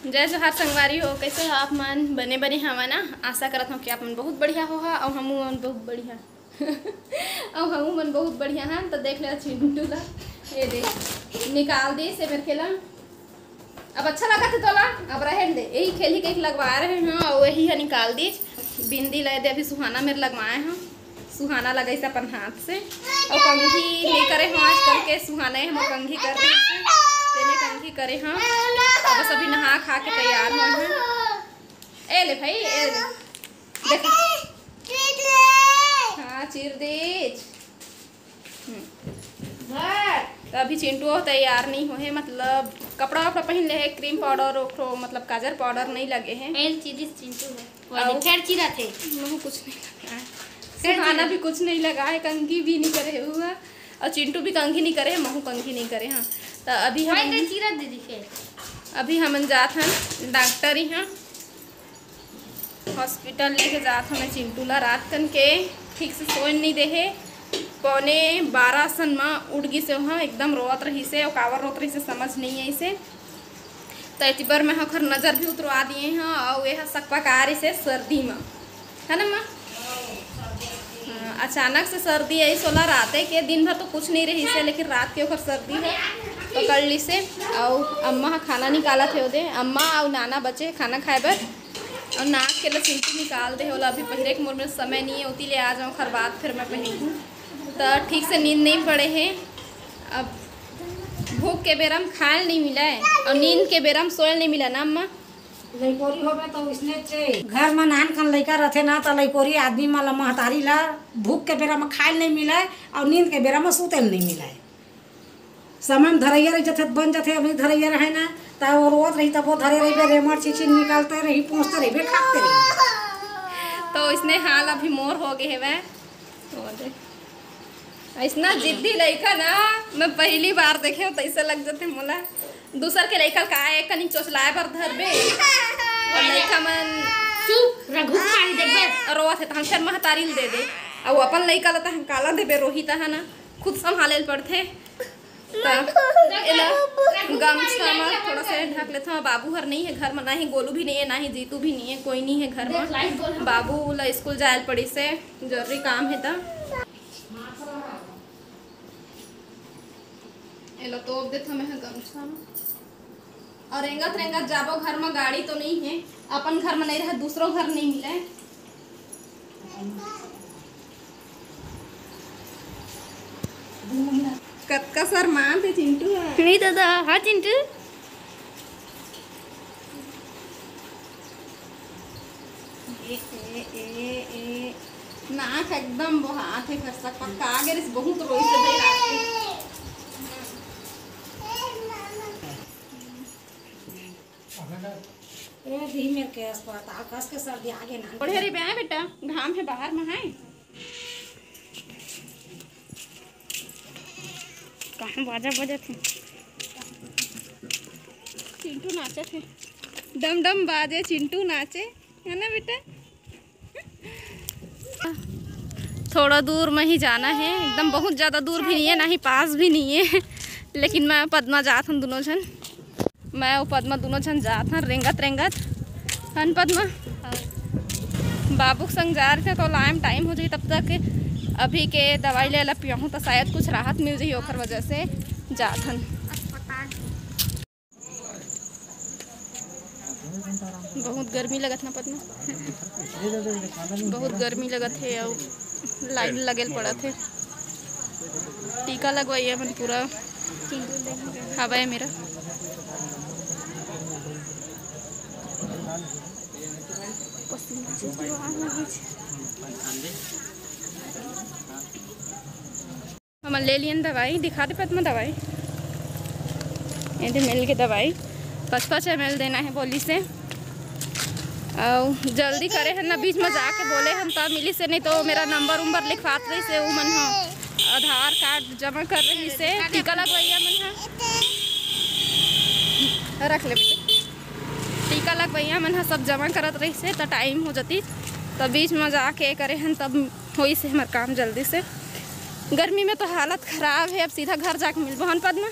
जय जोहार संगवारी हो, कैसे हो आप मन? बने बने हवा ना। आशा करत हूँ कि आप मन बहुत बढ़िया हो और हम मन बहुत बढ़िया और हम मन बहुत बढ़िया हैं। तो देख ले चिंटू ला, ये देख निकाल दी से मेरे खेला। अब अच्छा लगा था तोला, अब रहे दे। यही खेल ही कहीं लगवा रहे हैं और वही है निकाल दी। बिंदी लाए दे, अभी सुहाना मेरे लगवाए हैं। सुहाना लगा इसे अपन हाथ से और कंघी नहीं करे हम आजकल के। सुहाना हम कंघी कर रहे हैं, तेने कंघी करे हम। बस अभी नहा खा के तैयार हो हैं। ए ले भाई, ए ले देख। हाँ चीर दीज। तो अभी चिंटू तैयार नहीं हुए, मतलब कपड़ा वपड़ा पहन ले है, क्रीम पाउडर और मतलब काजल पाउडर नहीं लगे हैं। चिंटू है खैर चिरा थे मुँह कुछ नहीं लगा है, सुहाना भी कुछ नहीं लगा है, कंघी भी नहीं करे हुआ और चिंटू भी कंघी नहीं करे, महू कंघी नहीं करे। हाँ तो अभी हम चिरा दे दी। अभी हम जात हैं डॉक्टर ही हैं हॉस्पिटल लेके जात हमें चिंटू ला। रात कन के ठीक से सोच नहीं दे है, 11:15 सन में उड़ गई से वहाँ एकदम रोत रही से और कावर रोत रही से समझ नहीं है इसे। तो एतिबर में हखर नज़र भी उतरवा दिए हैं और यह सकपकार से सर्दी में है ना माँ। अचानक से सर्दी आई, 16 रात के दिन भर तो कुछ नहीं रही से, लेकिन रात के ओकर सर्दी है पकड़ ली से। और अम्मा खाना निकाला थे ओदे, अम्मा और नाना बचे खाना खाए बर और नाक के लिए चिंटू निकाल दे होला। अभी पहले के मोर में समय नहीं है, उती ले आ जाऊँ खर बाद फिर मैं पहनूँ। तो ठीक से नींद नहीं पड़े हैं, अब भूख के बेरम खाए नहीं मिला है और नींद के बेरम सोयल नहीं मिला ना अम्मा। लइकोरी होबे तो इसने घर में नान खन लइका रहते ना तो लइकोरी आदमी माला महतारी ला भूख के बेरा में खाए नहीं मिला और नींद के बेरा में सुते नहीं मिला। समय में धरैया रही जथे बन जाते, अभी धरैया रहे ना तो रोत रही, तब वो धरे रही रेमर चीची निकालते रही, पूछते रही, खाते रही। तो इसने हाल अभी मोर हो गए है वह तो ऐसा जिद्दी लड़का ना मैं पहली बार देखे हो, तो ऐसा लग जाते मोला दूसर के लड़का का एक कनी चोचलाए पर धरबे और लड़का मन चुप रघु खाई देखबे रोत है तो हम फिर महतारी दे दे और अपन लड़का ला हम काला देबे रोहित है ना, खुद संभाले पड़ते। गमछा में थोड़ा सा ढक लेते हैं। बाबू हर नहीं है घर में, ना ही गोलू भी नहीं है, ना ही जीतू भी नहीं है, कोई नहीं है घर में। बाबू ला स्कूल जाए पड़ी से जरूरी काम है। तो तोप देते मैं गमछा में और रेंगत रेंगत जाबो। घर में गाड़ी तो नहीं है, अपन घर में नहीं रहे, दूसरों घर नहीं मिले। कतका सर मान थे चिंटू नहीं दादा। हाँ चिंटू नाक एकदम बहात है, कर सक पक्का आगे बहुत रोई से दे रहा। ए दी मेरे के अस्पताल कस के सर्दी आगे ना बढ़िया रे बे बेटा, घाम है बाहर में है। कहाँ बाजा बजे थे चिंटू नाचे थे, डम डम बाजे चिंटू नाचे है ना बेटा। थोड़ा दूर में ही जाना है, एकदम बहुत ज़्यादा दूर भी नहीं है, ना ही पास भी नहीं है। लेकिन मैं पद्मा जात हूँ दोनों जन, मैं और पद्मा दोनों जन जात हैं रेंगत रेंगत हन पद्मा। बाबू के संग जा रहे थे तो लाइम टाइम हो जाए, तब तक अभी के दवाई ले ला पियाऊँ तो शायद कुछ राहत मिल जाए, ओखर वजह से जात हन। बहुत गर्मी लगत ना पद्मा, बहुत गर्मी लगत है और लाइन लगल पड़त है। टीका लगवाइए मन पूरा हवा है मेरा। हम ले लिए दवाई, दिखा दे पद्मा दवाई। ये मिल के दवाई 5-5 ml देना है बोली से और जल्दी करे है ना, बीच में जाके बोले हम तब मिली से, नहीं तो मेरा नंबर उम्बर लिखवात रही से वो मन हाँ आधार कार्ड जमा कर रही से। टीका लगवाइया मन हाँ रख ले बेटे, टीका लगवाइया मन हाँ सब जमा करत रही से तो टाइम हो जाती, तब बीच में जाके करे हैं तब हो से हमारा काम जल्दी से। गर्मी में तो हालत ख़राब है, अब सीधा घर जाके मिल बहन पद्मा।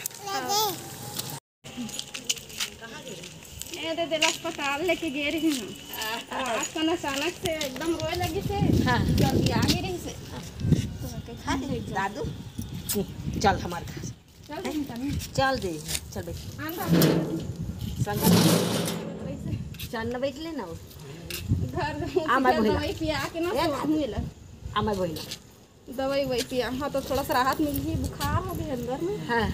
ये दे दिल अस्पताल लेके गए रही हूँ। आज कन अचानक से एकदम रोए लगी से। हाँ। सर्दी आ गई रही से। दादू चल हमारे घर चल रही तनी। चल दे चल बैठ संग चल न बैठ ले ना घर आ मैं दवाई पिया के ना मिला आ मैं बोला दवाई वही पिया हाँ तो थोड़ा सा राहत मिल गई बुखार हो गई अंदर में हाँ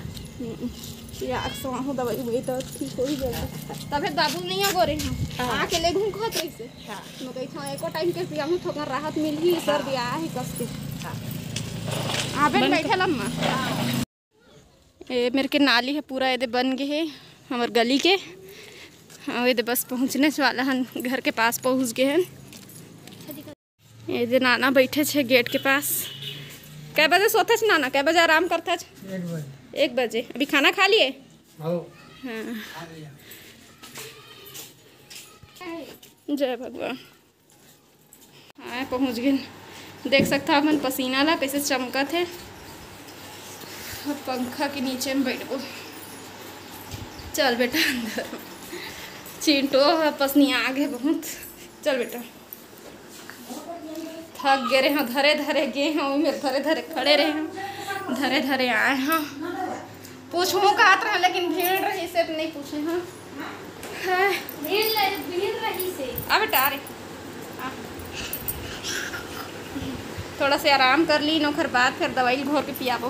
पिया स्वाहू दवाई वही तो ठीक हो ही जाएगा तब बाबू नहीं हो रहे हैं आके ले घूम खत ऐसे मैं कही था एको टाइम के पिया थोड़ा राहत मिल ही सर्दी आ ही कस के आबे बैठे लम्मा ये मेरे के नाली है पूरा ये बन गए है हमारे गली के और ये बस पहुँचने वाला हन घर के पास पहुँच गए हैं ये नाना बैठे छे गेट के पास कै बजे सोते छ नाना कै बजे आराम करते छ 1 बजे अभी खाना खा लिए हाँ जय भगवान हाँ पहुँच गए देख सकता अपन पसीना ला कैसे चमका थे और पंखा के नीचे में बैठ गो चल बेटा अंदर चिंटो पसनी आ गए बहुत चल बेटा थक गए रहे हैं धरे धरे गए हैं मेरे धरे धरे खड़े रहे हैं धरे धरे आए हैं पूछूँ का आत रहे लेकिन भीड़ रही से नहीं पूछे हैं भीड़ रही से अब बेटा रे थोड़ा से आराम कर ली नौकर बाद फिर दवाई घोर के पियाबो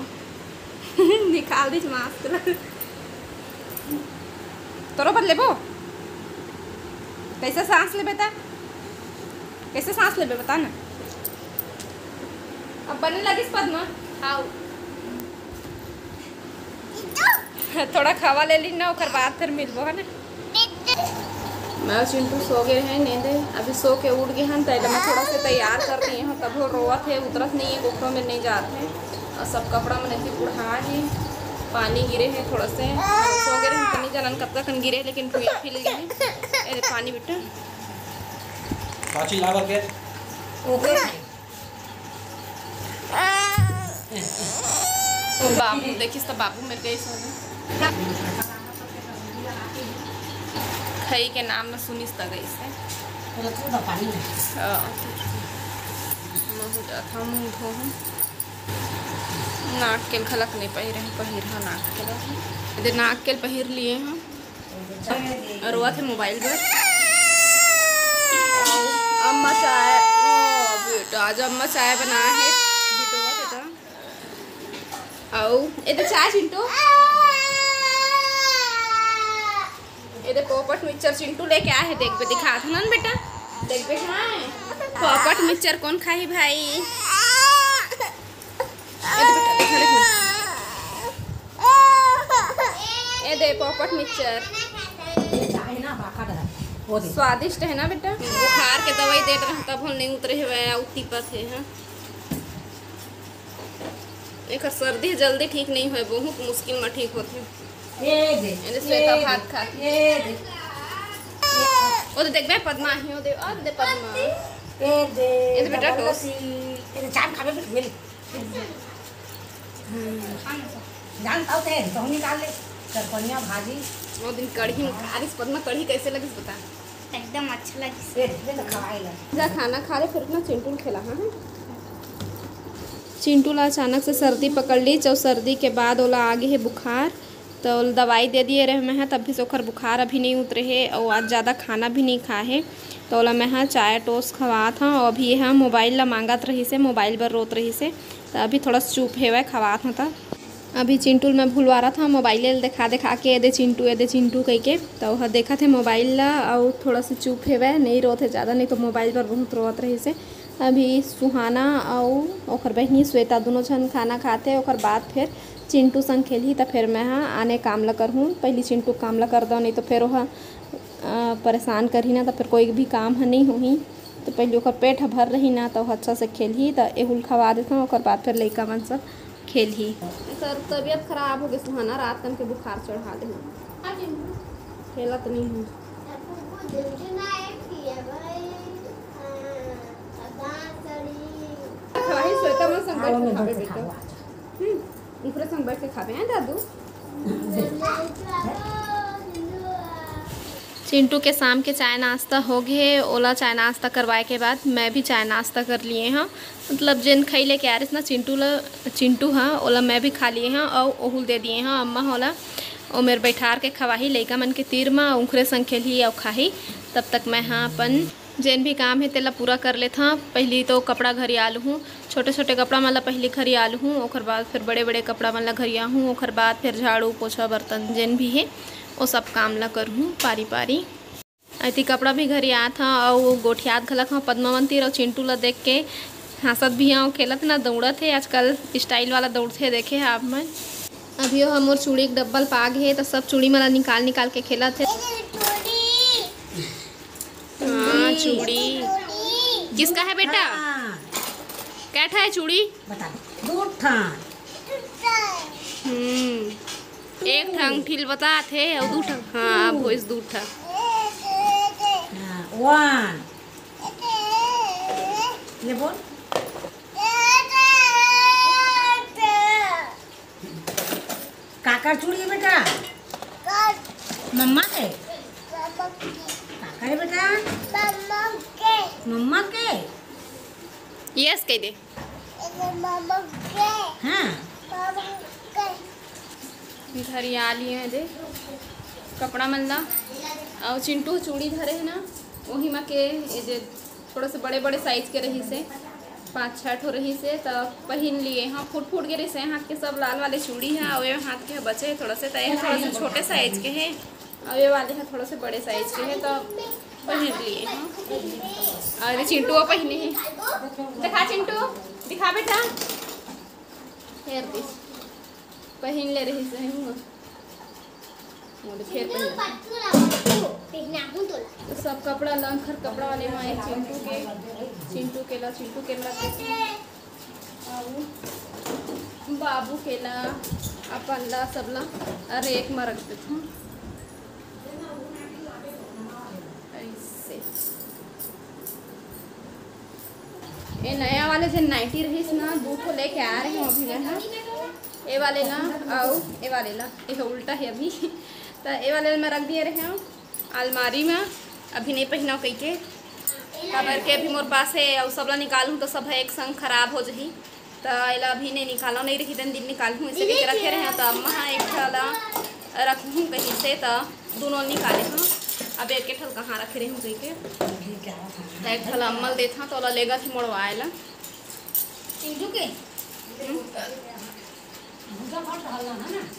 निकाल दी मास्क तोरो बदले बो कैसे सांस ले बेटा कैसे सांस ले बता ना अब बनने लगी पद्मा खाओ थोड़ा खावा ले ली ना और बाद फिर मिलबो है ना मैं चिंटू सो गए हैं नींद अभी सो के उठ गए हैं तो मैं थोड़ा सा तैयार कर दिए हैं तब वो रोआ थे उतरत नहीं है बुखरों में नहीं जाते और सब कपड़ा में नहीं उड़ा है पानी गिरे हैं थोड़ा से सो गए हैं नहीं जानन कब तक गिरे लेकिन फिर गए पानी बेटा ओके बाबू देखिस तो बाबू मेरे गई सो खई के नाम में सुनिस त गई से मुँह धो नाक के खलक नहीं पहिर हाँ नाक के इधर नाक के पहिर लिए हैं और वह थे मोबाइल पर अम्मा चाय बेटा आज अम्मा चाय बनाया है बेटा आओ इधर चाय चिंटू इधर पोपट मिक्सचर चिंटू लेके आए है देख पे दिखा था ना बेटा देख पे खाए पोपट मिक्सचर कौन खाई भाई बेटा ये दे पोपट मिक्सचर स्वादिष्ट है ना बेटा बुखार के दवाई दे रहे तब हम नहीं उतरे हुए उती पत है हाँ एक सर्दी जल्दी ठीक नहीं हुए बहुत मुश्किल में ठीक होते श्वेता भात खा ओ देख बे पद्मा ही ओ दे और दे पद्मा ये बेटा टोस चाट खावे मिल जान खाओ थे तो हम निकाल ले सरपनिया भाजी वो दिन कढ़ी में खा रही पद्मा कढ़ी कैसे लगी बता एकदम अच्छा लगी ले तो खवाएला जा खाना खा ले फिर ना चिंटू खेला हाँ चिंटू ला अचानक से सर्दी पकड़ ली जब सर्दी के बाद ओला आगे है बुखार तो दवाई दे दिए रहे मैं तब भी सोखर बुखार अभी नहीं उतरे है और आज ज़्यादा खाना भी नहीं खा है तो ओला मैं हाँ चाय टोस्ट खवा था और अभी यहाँ मोबाइल ला मांगत रही से मोबाइल पर रोत रही से तो अभी थोड़ा चुप है वह खवा था अभी चिंटू मैं भूलवा रहा था मोबाइल दिखा के ये दे चिंटू कह के तो वह देखा थे मोबाइल ला और थोड़ा सा चुप है वह नहीं रोते ज़्यादा नहीं तो मोबाइल पर बहुत रोत रही से अभी सुहाना और बहनी श्वेता दोनों जन खाना खाते और बाद फिर चिंटू संग खेली तो फिर मैं हाँ आने काम ला करहूँ पहले चिंटू काम ला कर दो नहीं तो फिर वह परेशान करी ना तो फिर कोई भी काम है नहीं हुई तो पहले ओकर पेट भर रही ना तो अच्छा से खेली तो एहुल खवा देता हूँ और बाद फिर लड़का मन सब खेल ही सर तबीयत खराब हो गई सुहाना रात तन के बुखार चढ़ा दे खेला तो नहीं हूँ श्वेता मन संग बैठ के खावे बेटा ऊपर संग बैठ के खावे हैं दादू चिंटू के शाम के चाय नाश्ता हो गए। ओला चाय नाश्ता करवाए के बाद मैं भी चाय नाश्ता कर लिए हाँ। मतलब जिन खई लेके आ रही ना चिंटू हाँ ओला मैं भी खा लिए हाँ और ओहुल दे दिए हाँ अम्मा होला और मेरे बैठार के खवाही लइका मन के तीर में उखरे संग खेली और खाही। तब तक मैं हाँ अपन जैन भी काम है तेला पूरा कर लेता हाँ। पहली तो कपड़ा घरी आलू हूँ, छोटे छोटे कपड़ा मन ला पहले घरी आलू हूँ, ओकर बाद फिर बड़े बड़े कपड़ा मन ला घरिया हूँ, ओकर बाद फिर झाड़ू पोछा बर्तन जैन भी है वो सब काम ला कर हूँ पारी पारी। ऐती कपड़ा भी घरी आत हाँ और गोठियात घलक हाँ पद्मावंती और चिंटू ला देख के हंसत भी हाँ खेलत ना दौड़त है। आजकल स्टाइल वाला दौड़ते देखे है आप मैं। अभी हमर चूड़ी के डब्बल पाग है तो सब चूड़ी मला निकाल निकाल के खेलत है। हाँ चूड़ी किसका है बेटा? क्या है चूड़ी? बता दो ठा। एक ठंग ठिल बता थे और दू ठंग हाँ भोइस दू ठा। वन ले बोल काका चूड़ी है बेटा मम्मा के काका है बेटा मम्मा के यस कह दे हाँ घर आ लिए हैं दे कपड़ा मल्ला और चिंटू चूड़ी धरे है ना वही में के ये जे थोड़ा से बड़े बड़े साइज के रही से 5-6 ठो रही से तो पहन लिए हाँ फूट फूट के रही से हाथ के सब लाल वाले चूड़ी है और ये हाथ के बचे है थोड़ा से तो ये थोड़ा से छोटे साइज के हैं और ये वाले हैं थोड़ा से बड़े साइज के हैं तो पहन लिए हाँ। और चिंटू वो पहने हैं दिखा चिंटू दिखा बेटा हेयर दिस पहन ले रही से हूँ फिर तो सब कपड़ा लंखर कपड़ा वाले माए चिंटू केला बाबू केला अपन ला सबला अरे एक में रख देता हूँ ऐसे। ये नया वाले जो नाइटी रही ना दो को लेके आ रही हूँ अभी मैं ये वाले ना आओ ये वाले ला ये उल्टा है अभी तो ये वाले मैं रख दिए रहे हूँ अलमारी में अभी नहीं पहना कहीं के खबर के अभी मोर पास है और सबला निकालूँ तो सब है एक संग खराब हो जाही तो एला अभी नहीं निकालो नहीं रही दिन निकालूँ इसे के रखे रहे तो अम्मा हाँ एक ठला रखूँ कहीं से तो दोनों निकाले हाँ अब एक ठल कहाँ रखे रही हूँ कहीं के एक ठला अम्मल देता तो ओला लेगा थी मोड़वाए ला चिंटू के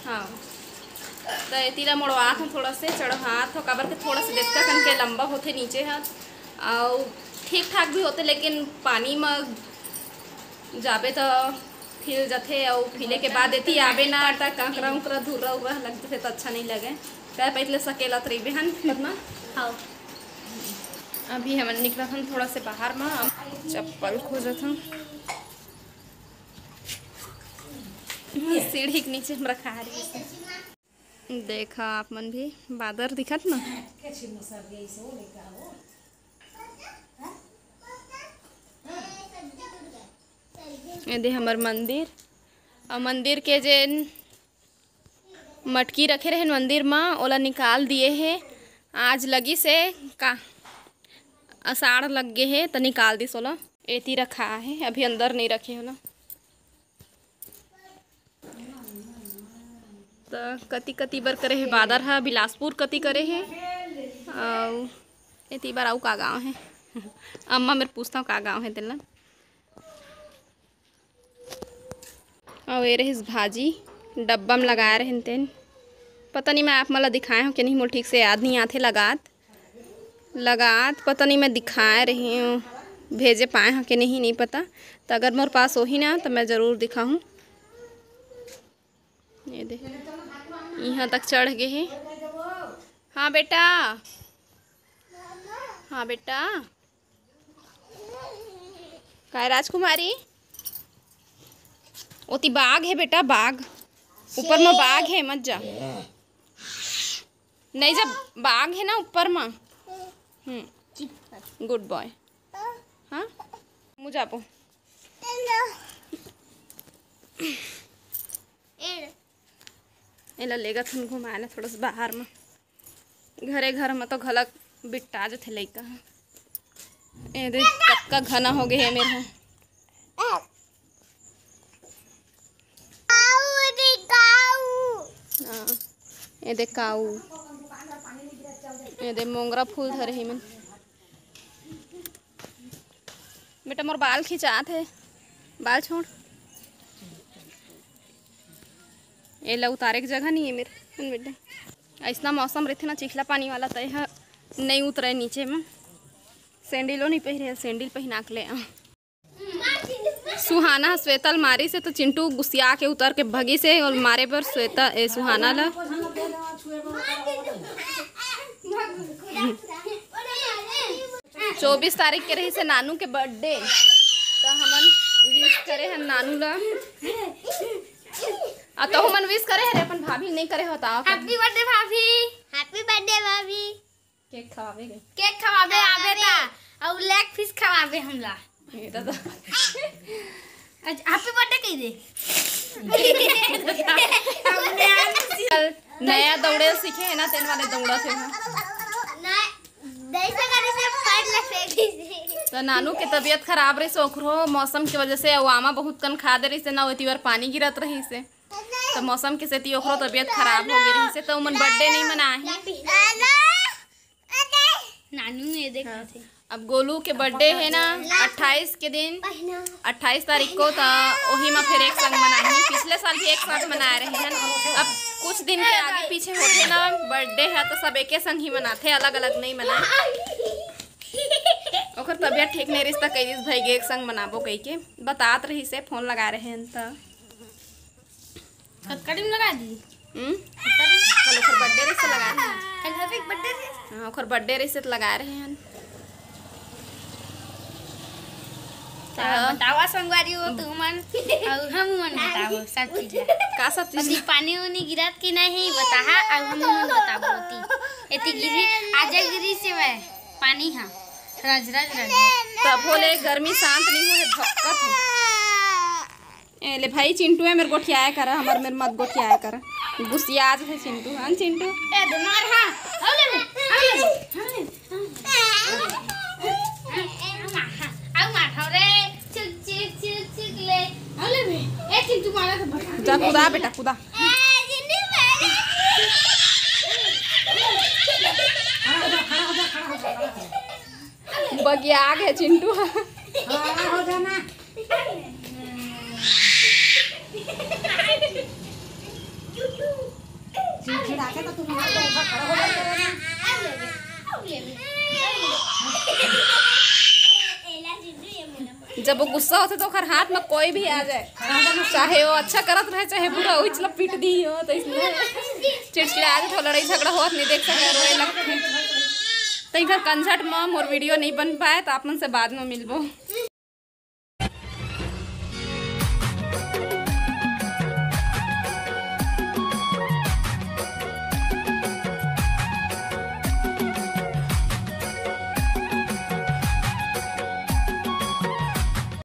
हाँ तो तीला मोड़वात हूँ थोड़ा से चढ़ात हो काबर के थोड़ा से देखता कन के लंबा होते नीचे हाथ और ठीक ठाक भी होते लेकिन पानी में जाबे तो फिर जाते और फिले के बाद एती आबे ना टा कांकरा उकरा धुर्रा उर्रा लगते तो अच्छा नहीं लगे क्या पहले सकेला तो रही हन पदमा। हाँ अभी हम निकला था थोड़ा से बाहर में चप्पल खोजत हूँ सीढ़ी के नीचे हम रखा रही देखा आप मन भी बादर दिखत ना ये दे हमार मंदिर और मंदिर के जे मटकी रखे रहे मंदिर में ओला निकाल दिए है आज लगी से का आषाढ़ लग गए है तो निकाल दी सोला एती रखा है अभी अंदर नहीं रखे होला तो कति कति बार करे है बादर है बिलासपुर कति करे है और एती बार आऊ का गाँव है अम्मा मेरे पूछता हूँ का गाँव है तेला और ये रही भाजी डब्बा में लगाए रहे तेन पता नहीं मैं आप मला दिखाए हूँ कि नहीं मोल ठीक से याद नहीं आते लगात पता नहीं मैं दिखाए रही हूँ भेजे पाए हैं कि नहीं पता तो अगर मोर पास हो ही ना तो मैं ज़रूर दिखाऊँ। ये दे यहाँ तक चढ़ गए हैं। हाँ बेटा हाँ बेटा काय राजकुमारी ओती बाघ है बेटा बाघ ऊपर में बाघ है मत जा नहीं जब बाघ है ना ऊपर में गुड बॉय हाँ मुझे आपो एला लेगा थन घुमाना थोड़ा सा बाहर में घरे घर में तो घलक बिट्टा जो थे लइका ए देख कतका घना हो गए है मेरा। हाँ ये देख काऊ ये देख मोंगरा फूल धरे ही मन। बेटा मोर बाल खिंचात है, बाल छोड़। ये ला उतारे की जगह नहीं है मेरे बेटा। ऐसा मौसम रहते ना चिखला पानी वाला तो यह नहीं उतरे नीचे में। सैंडलो नहीं पहने, सैंडल पहना के ले सुहाना श्वेता मारी से तो चिंटू गुस्सिया के उतर के भगी से और मारे पर श्वेता सुहाना ला 24 तारीख के रही से नानू के बर्थडे तो हमन विश करे हैं नानू ला। तो हमन विश करे हैं अपन भाभी नहीं करे होता। हैप्पी बर्थडे भाभी, हैप्पी बर्थडे भाभी। केक खवावे गए, केक खवावे आवे ता और लेग पीस खवावे हमला। ये दादा हैप्पी बर्थडे कह दे। नया दौड़े सीखे है ना तेन वाले दौड़ा थे तो नानू के तबीयत खराब रही से ओकरो मौसम की वजह से आमा बहुत कन खा दे रही से ना ओती बार पानी गिरत रही से तो मौसम के सेती ओकरो तबीयत खराब हो गई रही से तो मन बर्थडे नहीं मनाए। नानू ये देखा थे। अब गोलू के बर्थडे है ना 28 के दिन 28 तारीख को तो वही में फिर एक संग मनाए। पिछले साल भी एक साथ मना रहे हैं। अब कुछ दिन के आगे पीछे होते ना बर्थडे है तो सब एक संग ही मनाते, अलग अलग नहीं मनाए। ओकर तबियत ठीक नहीं रिश्ता कई दिस भाई एक संग मनाबो कही के बतात रही से फोन लगा रहे हैं तो कटकड़ी में लगा दी। कल ओकर बर्थडे रही से लगा रहे हैं। कल हैप्पी बर्थडे। हाँ ओकर बर्थडे रही से तो लगा रहे हैं। बतावा संगवारी हो तुम मन और हम मन बताओ सब चीज का सब चीज पानी उनी गिरत कि नहीं बताहा और हम मन बताबो होती एती गिरी आज गिरी से वे पानी हां रज रज रज तब बोले गर्मी शांत नहीं हो धक्कत है। ए ले भाई चिंटू है मेरे गोठियाए कर हमर मेरे मत गोठियाए कर गुस्सिया आज है चिंटू। हां चिंटू ए मार हां औले जा कूदा बेटा कूदा। बगिया आ गए चिंटू। हो जाना चिड़चिड़ा के तो तुम खड़ा हो जाते ना। जब वो गुस्सा होते तो ओकर हाथ में कोई भी आ जाए चाहे वो अच्छा करत रहे चाहे बुरा वही चला पीट दी हो तो इसलिए चिड़चिड़ा तो लड़ाई झगड़ा होत नहीं देख सके रोए लगते तो इधर कंसर्ट में मोर वीडियो नहीं बन पाए तो आप मन से बाद में मिलबो।